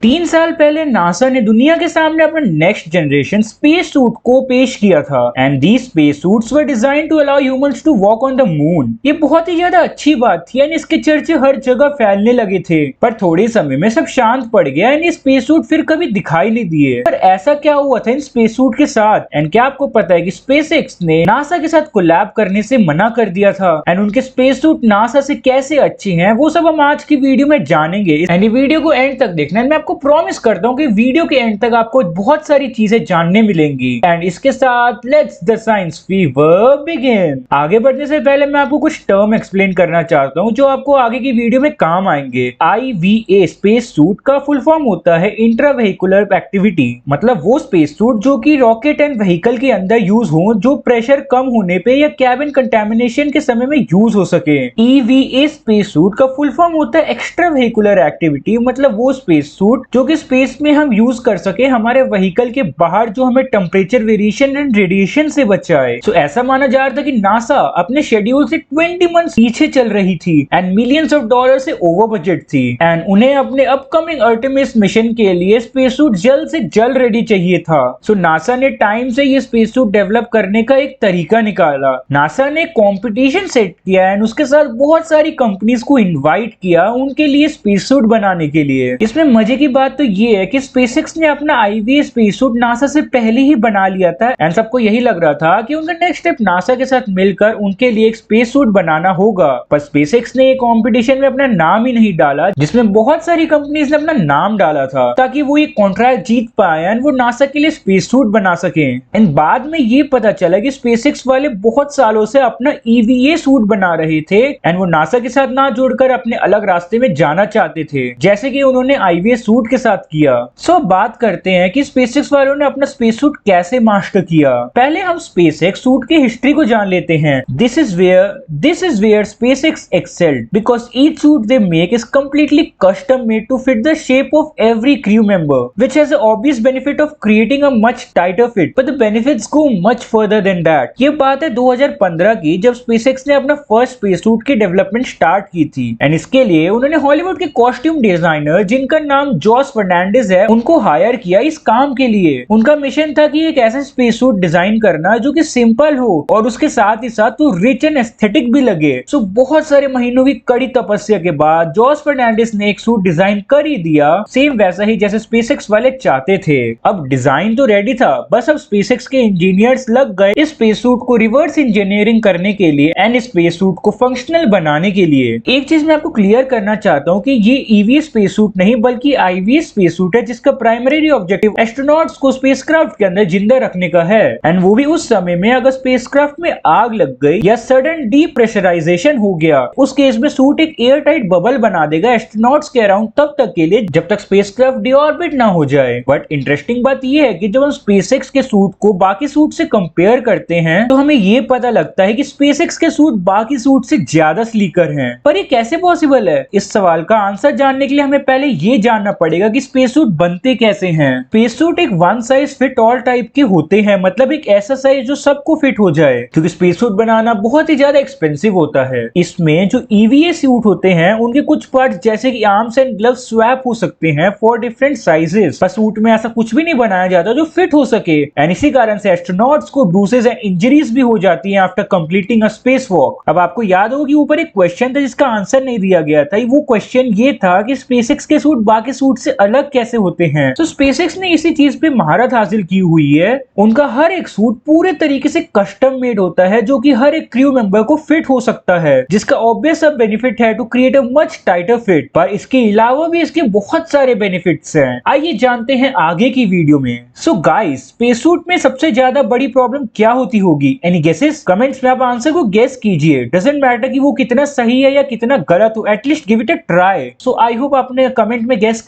3 साल पहले नासा ने दुनिया के सामने अपना नेक्स्ट जनरेशन स्पेस सूट को पेश किया था and these space suits were design to allow humans to walk on the moon. ये बहुत ही ज्यादा अच्छी बात थी एंड इसके चर्चे हर जगह फैलने लगे थे, पर थोड़े समय में सब शांत पड़ गया एंड ये स्पेस सूट फिर कभी दिखाई नहीं दिए। पर ऐसा क्या हुआ था इन स्पेस सूट के साथ? एंड क्या आपको पता है कि स्पेसएक्स ने नासा के साथ कोलैब करने से मना कर दिया था एंड उनके स्पेस सूट नासा से कैसे अच्छे हैं वो सब हम आज की वीडियो में जानेंगे। एंड ये वीडियो को एंड तक देखना है, मैं आपको प्रॉमिस करता हूँ कि वीडियो के एंड तक आपको बहुत सारी चीजें जानने मिलेंगी। एंड इसके साथ let's the science fever begin. आगे बढ़ने से पहले मैं आपको कुछ टर्म एक्सप्लेन करना चाहता हूँ जो आपको आगे की वीडियो में काम आएंगे। IVA स्पेस सूट का फुल फॉर्म होता है इंट्रा व्हीकुलर एक्टिविटी, मतलब वो स्पेस सूट जो कि रॉकेट एंड व्हीकल के अंदर यूज हो, जो प्रेशर कम होने पे या कैबिन कंटेमिनेशन के समय में यूज हो सके। EVA स्पेस सूट का फुल फॉर्म होता है एक्स्ट्रा व्हीकुलर एक्टिविटी, मतलब वो स्पेस सूट जो कि स्पेस में हम यूज कर सके हमारे व्हीकल के बाहर, जो हमें टेम्परेचर वेरिएशन एंड रेडिएशन से बचाए। सो ऐसा माना जा रहा था कि नासा अपने शेड्यूल से 20 मंथ्स पीछे चल रही थी एंड मिलियंस ऑफ डॉलर से ओवर बजट थी एंड उन्हें अपने अपकमिंग आर्टेमिस मिशन के लिए स्पेस सूट जल्द से जल्द रेडी चाहिए था। सो नासा ने टाइम से ये स्पेस सूट डेवलप करने का एक तरीका निकाला। नासा ने कंपटीशन सेट किया एंड उसके साथ बहुत सारी कंपनीज को इनवाइट किया उनके लिए स्पेस सूट बनाने के लिए। इसमें मजे की बात तो ये है कि स्पेसएक्स ने अपना IVA स्पेस सूट नासा से पहले ही बना लिया था एंड सबको यही लग रहा था कि उनका नेक्स्ट स्टेप नासा के साथ मिलकर उनके लिए एक स्पेस सूट बनाना होगा। पर स्पेसएक्स ने कंपटीशन में अपना नाम ही नहीं डाला, जिसमें बहुत सारी कंपनीज ने अपना नाम डाला था ताकि वो ये कॉन्ट्रैक्ट जीत पाए एंड वो नासा के लिए स्पेस सूट बना सके। एंड बाद में ये पता चला कि स्पेसएक्स वाले बहुत सालों से अपना EVA सूट बना रहे थे एंड वो नासा के साथ ना जोड़कर अपने अलग रास्ते में जाना चाहते थे, जैसे कि उन्होंने IVA सूट के साथ किया। सो बात करते हैं कि स्पेसएक्स वालों ने अपना स्पेस सूट कैसे मास्टर किया। पहले हम स्पेसएक्स सूट की हिस्ट्री को जान लेते हैं। This is where SpaceX excelled because each suit they make is completely custom made to fit the shape of every crew member, which has a obvious benefit of creating a much tighter fit, but the benefits go much further than that. ये बात है 2015 की, जब SpaceX ने अपना first space suit की development start की थी एंड इसके लिए उन्होंने हॉलीवुड के कॉस्ट्यूम डिजाइनर जिनका नाम जॉस फर्नांडिस है उनको हायर किया इस काम के लिए। उनका मिशन था कि एक ऐसा स्पेस सूट डिजाइन करना जो कि सिंपल हो और उसके साथ ही साथ तो रिच एंड एस्थेटिक भी लगे। सो बहुत सारे महीनों की कड़ी तपस्या के बाद जॉस फर्नांडिस ने एक सूट डिजाइन कर ही दिया, सेम वैसा ही जैसे स्पेसएक्स वाले चाहते थे। अब डिजाइन तो रेडी था, बस अब स्पेसएक्स के इंजीनियर्स लग गए इस स्पेस सूट को रिवर्स इंजीनियरिंग करने के लिए एंड स्पेस सूट को फंक्शनल बनाने के लिए। एक चीज मैं आपको क्लियर करना चाहता हूँ कि ये EVA स्पेस सूट नहीं बल्कि IVA स्पेस सूट है, जिसका प्राइमरी ऑब्जेक्टिव एस्ट्रोनॉट्स को स्पेसक्राफ्ट के अंदर जिंदा रखने का है एंड वो भी उस समय में अगर स्पेसक्राफ्ट में आग लग गई या सडन डीप्रेशराइजेशन हो गया, उस केस में सूट एक एयर टाइट बबल बना देगा एस्ट्रोनॉट्स के अराउंड तब तक के लिए जब तक स्पेसक्राफ्ट डीऑर्बिट ना हो जाए। बट इंटरेस्टिंग बात यह है कि जब हम स्पेसएक्स के सूट को बाकी सूट से कंपेयर करते हैं तो हमें यह पता लगता है कि स्पेसएक्स के सूट बाकी सूट से ज्यादा स्लीकर हैं। पर ये कैसे पॉसिबल है? इस सवाल का आंसर जानने के लिए हमें पहले ये जानना पड़ेगा कि स्पेस सूट बनते कैसे हैं। स्पेस सूट एक one size fit all type के होते हैं, मतलब एक ऐसा साइज जो सबको फिट हो जाए, क्योंकि स्पेस सूट बनाना बहुत ही ज्यादा एक्सपेंसिव होता है। इसमें जो EVA सूट होते हैं उनके कुछ पार्ट जैसे कि आर्म्स एंड ग्लव्स स्वैप हो सकते हैं फॉर डिफरेंट साइजेस, पर सूट में ऐसा कुछ भी नहीं बनाया जाता जो फिट हो सके एंड इसी कारण से एस्ट्रोनॉट्स को ब्रूसेस एंड इंजरीज भी हो जाती हैं after completing a space walk. अब आपको याद होगा कि ऊपर एक क्वेश्चन था जिसका आंसर नहीं दिया गया था। वो क्वेश्चन ये था कि स्पेसएक्स के सूट बाकी सूट से अलग कैसे होते हैं। तो स्पेसएक्स ने इसी चीज पे महारत हासिल की हुई है। उनका हर एक सूट पूरे तरीके से कस्टम मेड होता है जो कि हर एक क्रू मेंबर को फिट हो सकता है, जिसका ऑब्वियस अब बेनिफिट है to create a much tighter fit. पर इसके अलावा भी इसके बहुत सारे बेनिफिट्स हैं। आइए जानते हैं आगे की वीडियो में। सो गाइस, स्पेस सूट में सबसे ज्यादा बड़ी प्रॉब्लम क्या होती होगी? Any guesses? कमेंट्स में आप आंसर को गेस कीजिए। डजंट मैटर कि वो कितना सही है या कितना गलत हो, at least give it a try. So I hope आपने कमेंट में गेस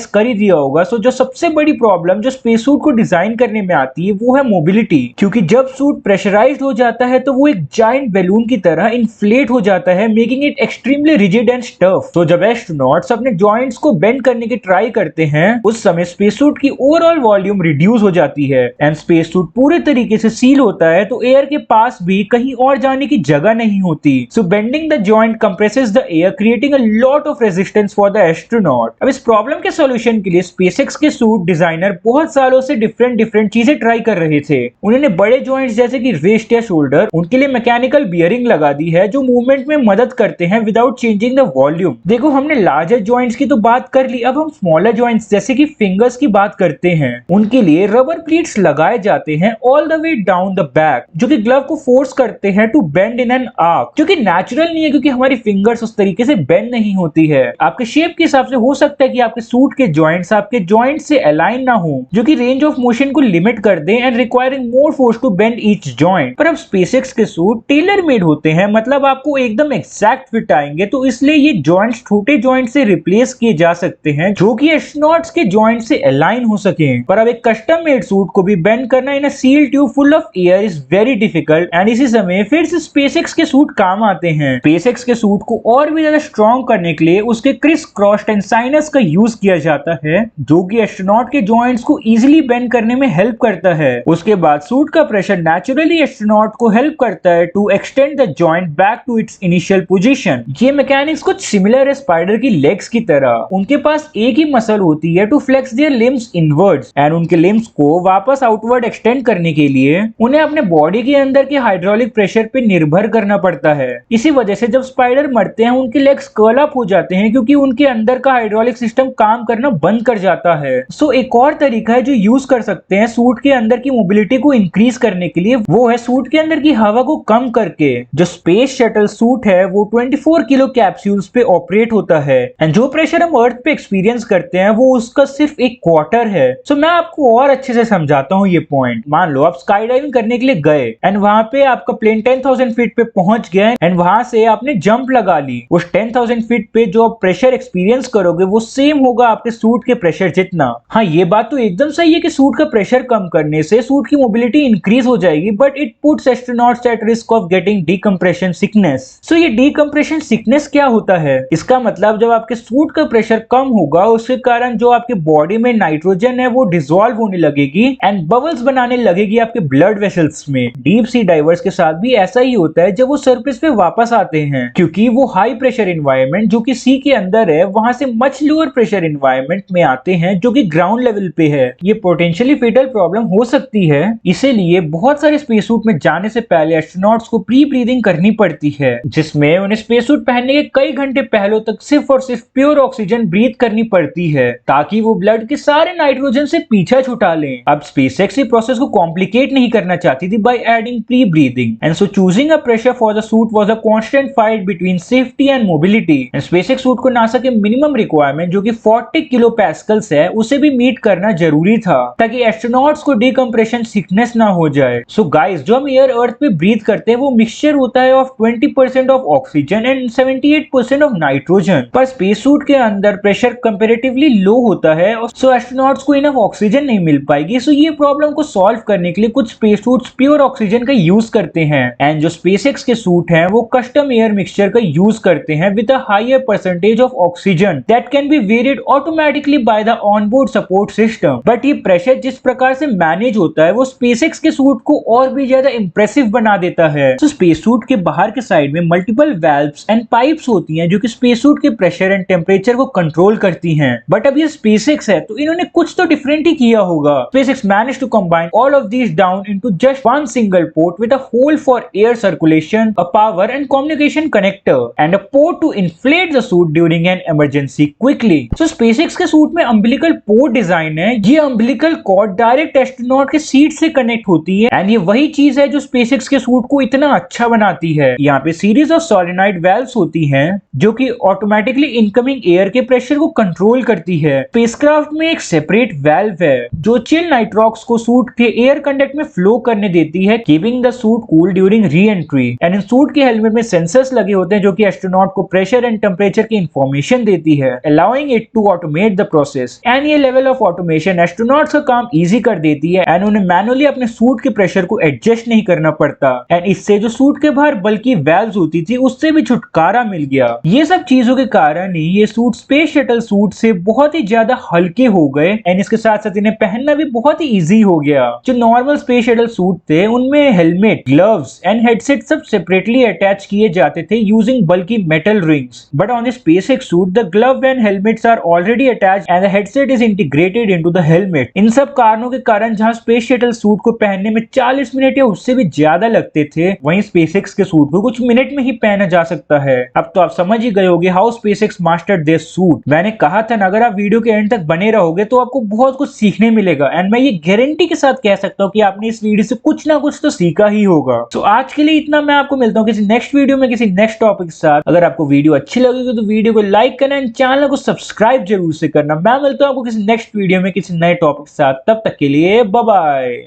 कर ही दिया होगा। सो जो सबसे बड़ी प्रॉब्लम जो स्पेस सूट को डिजाइन करने में आती है वो है मोबिलिटी, क्योंकि जब सूट प्रेशराइज्ड हो जाता है तो वो एक जायंट बैलून की तरह इन्फ्लेट हो जाता है, making it extremely rigid and stuff. तो जब एस्ट्रोनॉट्स अपने जॉइंट्स को बेंड करने की ट्राई करते हैं उस समय स्पेस सूट की ओवरऑल वॉल्यूम रिड्यूस हो जाती है एंड स्पेस सूट पूरे तरीके से सील होता है, तो एयर के पास भी कहीं और जाने की जगह नहीं होती। So bending the joint compresses the air, creating a lot of resistance distance for the astronaut. अब इस प्रॉब्लम के सॉल्यूशन के लिए स्पेसएक्स के सूट डिजाइनर बहुत सालों से डिफरेंट चीजें ट्राई कर रहे थे। उन्होंने बड़े जॉइंट्स जैसे कि रिस्ट या शोल्डर, उनके लिए मैकेनिकल बियरिंग लगा दी है जो मूवमेंट में मदद करते हैं विदाउट चेंजिंग द वॉल्यूम। देखो, हमने लार्जर जॉइंट्स की तो बात कर ली, अब हम स्मॉलर जॉइंट्स जैसे कि फिंगर्स की बात करते हैं। उनके लिए रबर प्लीट्स लगाए जाते हैं all the way down the back, जो कि ग्लव को फोर्स करते हैं to bend in an arc, जो कि नेचुरल नहीं है क्योंकि हमारी फिंगर्स उस तरीके से बेंड नहीं होती है। आपके शेप के हिसाब से हो सकता है कि आपके सूट के जॉइंट्स आपके जॉइंट से अलाइन ना हो, जो कि रेंज ऑफ मोशन को लिमिट कर दे and requiring more force to bend each joint. पर अब स्पेसएक्स के सूट टेलर मेड होते हैं, मतलब आपको एकदम एग्जैक्ट फिट आएंगे, तो इसलिए ये जॉइंट्स छोटे जॉइंट से रिप्लेस किए जा सकते हैं जो कि एस्ट्रोनॉट्स के जॉइंट से अलाइन हो सके। पर अब एक कस्टम मेड सूट को भी बेंड करना in a seal tube full of air is very difficult and इसी समय फिर से स्पेसएक्स के सूट काम आते हैं। स्पेसएक्स के सूट को और भी ज्यादा स्ट्रॉन्ग करने के लिए उसके क्रिस क्रॉस टेंसाइनस का यूज किया जाता है, जो कि एस्ट्रोनॉट के जॉइंट्स को इजीली बेंड करने में हेल्प करता है। उसके बाद सूट का प्रेशर नेचुरली एस्ट्रोनॉट को हेल्प करता है to extend the joint back to its initial position. ये मैकेनिक्स कुछ सिमिलर है स्पाइडर की लेग्स की तरह। उनके पास एक ही मसल होती है to flex their limbs inwards and उनके लिम्स को वापस आउटवर्ड एक्सटेंड करने के लिए उन्हें अपने बॉडी के अंदर के हाइड्रोलिक प्रेशर पे निर्भर करना पड़ता है। इसी वजह से जब स्पाइडर मरते हैं उनके लेग्स कर्ल अप हो जाते हैं क्योंकि उनके अंदर का हाइड्रोलिक सिस्टम काम करना बंद कर जाता है। सो एक और तरीका है जो यूज कर सकते हैं सूट के अंदर की मोबिलिटी को इंक्रीज करने के लिए, वो है सूट के अंदर की हवा को कम करके। जो स्पेस शटल सूट है वो 24 किलो कैप्सूल्स पे ऑपरेट होता है एंड जो प्रेशर हम अर्थ पे एक्सपीरियंस करते हैं वो उसका सिर्फ एक क्वार्टर है। सो मैं आपको और अच्छे से समझाता हूँ ये पॉइंट। मान लो आप स्काई डाइविंग करने के लिए गए एंड वहां पे आपका प्लेन 10,000 फीट पे पहुंच गया एंड वहां से आपने जंप लगा ली। उस 10,000 फीट पे जो आप प्रेशर एक्सपीरियंस करोगे वो सेम होगा आपके सूट के प्रेशर जितना। हाँ, ये बात तो एकदम सही है कि सूट का प्रेशर कम करने से सूट की मोबिलिटी इंक्रीज हो जाएगी, but it puts astronauts at risk of getting decompression sickness. So ये डीकंप्रेशन सिकनेस क्या होता है? इसका मतलब जब आपके सूट का प्रेशर कम होगा उसके कारण जो आपके बॉडी में नाइट्रोजन है वो डिसॉल्व होने लगेगी एंड बबल्स बनाने लगेगी आपके ब्लड वेसल्स में। डीप सी डाइवर्स के साथ भी ऐसा ही होता है जब वो सरफेस पे वापस आते हैं, क्योंकि वो हाई प्रेशर एनवायरनमेंट जो कि सी के अंदर है वहां से मच लोअर प्रेशर एनवायरनमेंट में आते हैं जो कि ग्राउंड लेवल पे है। ये पोटेंशियली फेटल प्रॉब्लम हो सकती है, इसीलिए बहुत सारे स्पेस सूट में जाने से पहले एस्ट्रोनॉट्स को प्री ब्रीदिंग करनी पड़ती है, जिसमें उन्हें स्पेस सूट पहनने के कई घंटे पहले तक सिर्फ और सिर्फ प्योर ऑक्सीजन ब्रीथ करनी पड़ती है ताकि वो ब्लड के सारे नाइट्रोजन से पीछा छुटा लें। अब स्पेसएक्स इस प्रोसेस को कॉम्प्लिकेट नहीं करना चाहती थी by adding pre breathing and so choosing a pressure for the suit was a constant fight between safety and mobility. SpaceX suit को नासा के मिनिमम रिक्वायरमेंट जो कि 40 किलो पैस्कल्स है उसे भी मीट करना जरूरी था ताकि एस्ट्रोनॉट्स को डीकंप्रेशन सिकनेस ना हो जाए। सो गाइस, जो हम एयर अर्थ पे ब्रीथ करते हैं वो मिक्सचर होता है of 20% of oxygen and 78% of nitrogen. पर स्पेस सूट के अंदर प्रेशर कंपैरेटिवली लो होता है और सो एस्ट्रोनॉट्स को इनफ ऑक्सीजन नहीं मिल पाएगी। सो ये प्रॉब्लम को सॉल्व करने के लिए कुछ स्पेस सूट्स प्योर ऑक्सीजन का यूज करते हैं एंड जो स्पेसएक्स के सूट हैं वो कस्टम एयर मिक्सचर का यूज करते हैं with a higher percentage of oxygen that can be varied automatically by the onboard support system. But ये प्रेशर जिस प्रकार से मैनेज होता है वो स्पेसएक्स के सूट को और भी ज्यादा इंप्रेसिव बना देता है। तो स्पेस सूट के बाहर के साइड में मल्टीपल वाल्व्स एंड पाइप्स होती हैं जो कि स्पेस सूट के प्रेशर एंड टेम्परेचर को कंट्रोल करती हैं। बट अब ये स्पेसएक्स है तो इन्होंने कुछ तो डिफरेंट ही किया होगा। SpaceX managed to combine all of these down into just one single port with a hole for air circulation, a power and communication connector, and a port to inflate the suit during an emergency quickly. So SpaceX के suit में umbilical port design है। ये umbilical cord direct astronaut के seat से connect होती है and ये वही चीज है जो SpaceX के सूट को इतना अच्छा बनाती है। यहाँ पे सीरीज ऑफ सोलेनॉइड वाल्व्स होती हैं जो कि ऑटोमेटिकली इनकमिंग एयर के प्रेशर को कंट्रोल करती है। स्पेसक्राफ्ट में एक सेपरेट वाल्व है जो चिल नाइट्रॉक्स को सूट के एयर कंडक्ट में फ्लो करने देती है, keeping the suit cool during reentry. And इन सूट के हेलमेट में सेंसर्स लगे होते हैं जो कि एस्ट्रोनॉट को प्रेशर एंड टेम्परेचर की इंफॉर्मेशन देती है, allowing it to automate the process. And ये लेवल ऑफ ऑटोमेशन एस्ट्रोनॉट्स का काम इजी कर देती है एंड उन्हें मैनुअली अपने सूट के प्रेशर को एडजस्ट नहीं करना पड़ता एंड इससे जो सूट के बाहर बल्कि वाल्व्स होती थी उससे भी छुटकारा मिल गया। ये सब चीजों के कारण ही ये सूट स्पेस शटल सूट से बहुत ही ज्यादा हल्के हो गए एंड इसके साथ साथ इन्हें पहनना भी बहुत ही इजी हो गया। जो नॉर्मल स्पेस शटल सूट थे उनमें हेलमेट, ग्लव्स एंड हेडसेट सब सेपरेटली अटैच किए जाते थे यूजिंग बल्कि metal rings, but on the space SpaceX suit, the glove and helmets are already attached and the headset is integrated into the helmet. इन सब कारणों के कारण जहां स्पेस शटल सूट को पहनने में 40 मिनट या उससे भी ज्यादा लगते थे, वहीं SpaceX के सूट को कुछ मिनट में ही पहना जा सकता है। अब तो आप समझ ही गए होंगे how SpaceX mastered this suit. मैंने कहा था ना, अगर आप वीडियो के एंड तक बने रहोगे तो आपको बहुत कुछ सीखने मिलेगा एंड मैं ये गारंटी के साथ कह सकता हूँ कि आपने इस वीडियो से कुछ ना कुछ तो सीखा ही होगा। तो आज के लिए इतना, मैं आपको मिलता हूँ किसी नेक्स्ट वीडियो में किसी नेक्स्ट टॉपिक के साथ। अगर आपको वीडियो अच्छी लगेगी तो वीडियो को लाइक करना एंड चैनल को सब्सक्राइब जरूर से करना। मैं मिलता हूँ आपको किसी नेक्स्ट वीडियो में किसी नए टॉपिक के साथ। तब तक के लिए बाय बाय।